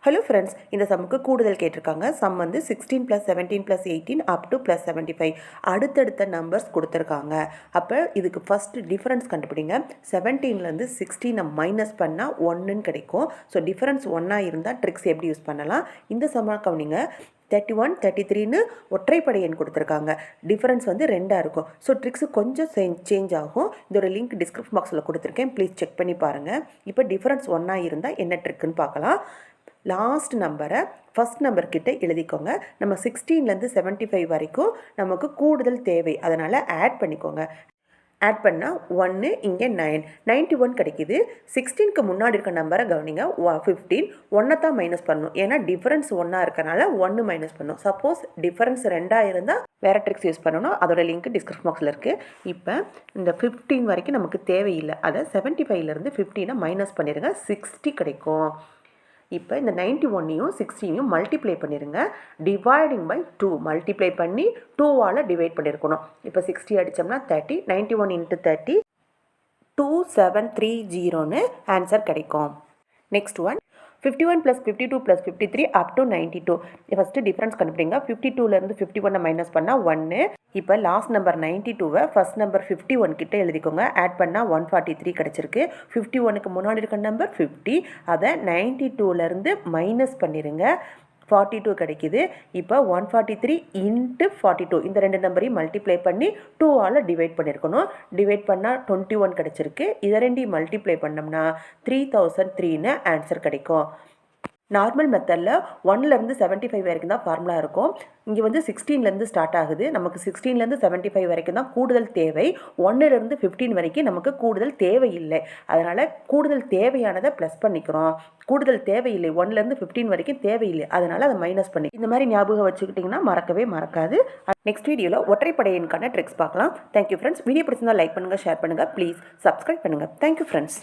Hello friends, இந்த சம்முக்கு கூடுதல் கேட்டிருக்காங்க. சம் வந்து 16 + 17 + 18 அப் டு +75 அடுத்தடுத்த நம்பர்ஸ் கொடுத்துருக்காங்க. அப்போ இதுக்கு ஃபஸ்ட்டு டிஃப்ரென்ஸ் கண்டுபிடிங்க. 17லேருந்து 16 மைனஸ் பண்ணால் 1ன்னு கிடைக்கும். ஸோ டிஃப்ரென்ஸ் 1 இருந்தால் ட்ரிக்ஸ் எப்படி யூஸ் பண்ணலாம். இந்த சம்மா கவனிங்க. 31 33ன்னு ஒற்றைப்படை எண் கொடுத்துருக்காங்க. டிஃப்ரென்ஸ் வந்து 2 இருக்கும். ஸோ ட்ரிக்ஸு கொஞ்சம் சேஞ்ச் ஆகும். இதோட லிங்க் டிஸ்கிரிப்ஷன் பாக்ஸில் கொடுத்துருக்கேன், ப்ளீஸ் செக் பண்ணி பாருங்கள். இப்போ டிஃப்ரென்ஸ் 1 இருந்தால் என்ன ட்ரிக்குன்னு பார்க்கலாம். லாஸ்ட் நம்பரை ஃபஸ்ட் நம்பர்கிட்ட எழுதிக்கோங்க. நம்ம 16லேருந்து 75 வரைக்கும் நமக்கு கூடுதல் தேவை, அதனால் ஆட் பண்ணிக்கோங்க. ஆட் பண்ணால் 1, இங்கே 9, 91 கிடைக்கிது. 16க்கு முன்னாடி இருக்க நம்பரை கவனிங்க. 15 1 தான் மைனஸ் பண்ணணும், ஏன்னா டிஃபரன்ஸ் 1 இருக்கனால 1 மைனஸ் பண்ணணும். சப்போஸ் டிஃபரன்ஸ் 2 இருந்தால் வேறு ட்ரிக்ஸ் யூஸ் பண்ணணும். அதோட லிங்க் டிஸ்கிரிப்ஷன் பாக்ஸில் இருக்குது. இப்போ இந்த 15 வரைக்கும் நமக்கு தேவையில்லை. அதை 75லேருந்து 15 மைனஸ் பண்ணிடுங்க, 60 கிடைக்கும். இப்போ இந்த 91ஐயும் 60ஐயும் மல்டிப்ளை பண்ணிடுங்க. டிவைடிங் பை 2 மல்டிப்ளை பண்ணி 2ஆல் டிவைட் பண்ணியிருக்கணும். இப்போ 60 அடித்தோம்னா 30, 91 × 30 2730ன்னு ஆன்சர் கிடைக்கும். Next one 51 + 52 + 53 up to 92. First difference கண்டுபிடிங்க. 52லேருந்து 51 மைனஸ் பண்ணால் 1. இப்போ லாஸ்ட் நம்பர் 92வை ஃபஸ்ட் நம்பர் 51 கிட்ட எழுதிக்கோங்க. ஆட் பண்ணால் 143 கிடச்சிருக்கு. 51க்கு முன்னாடி இருக்க நம்பர் 50, அதை 92லேருந்து மைனஸ் பண்ணிடுங்க, 42 கிடைக்கிது. இப்போ 143 × 42 இந்த ரெண்டு நம்பரையும் மல்டிப்ளை பண்ணி 2ஆல் டிவைட் பண்ணியிருக்கணும். டிவைட் பண்ணால் 21 கிடச்சிருக்கு. இதை ரெண்டையும் மல்டிப்ளை பண்ணோம்னா 3003ன்னு ஆன்சர் கிடைக்கும். நார்மல் மெத்தடில் 1லேருந்து 75 வரைக்கும் தான் ஃபார்முலா இருக்கும். இங்கே வந்து 16லேருந்து ஸ்டார்ட் ஆகுது. நமக்கு 16லேருந்து 75 வரைக்கும் தான் கூடுதல் தேவை. 1லேருந்து 15 வரைக்கும் நமக்கு கூடுதல் தேவையில்லை. அதனால் கூடுதல் தேவையானதை ப்ளஸ் பண்ணிக்கிறோம். கூடுதல் தேவையில்லை 1லேருந்து 15 வரைக்கும் தேவையில்லை, அதனால் அதை மைனஸ் பண்ணி இந்த மாதிரி ஞாபகம் வச்சுக்கிட்டிங்கன்னா மறக்கவே மறக்காது. நெக்ஸ்ட் வீடியோவில் ஒற்றைப்படை எண்ணுக்கான ட்ரிக்ஸ் பார்க்கலாம். Thank you friends. வீடியோ பிடிச்சிருந்தால் லைக் பண்ணுங்கள், ஷேர் பண்ணுங்கள், ப்ளீஸ் சப்ஸ்கிரைப் பண்ணுங்கள். Thank you friends.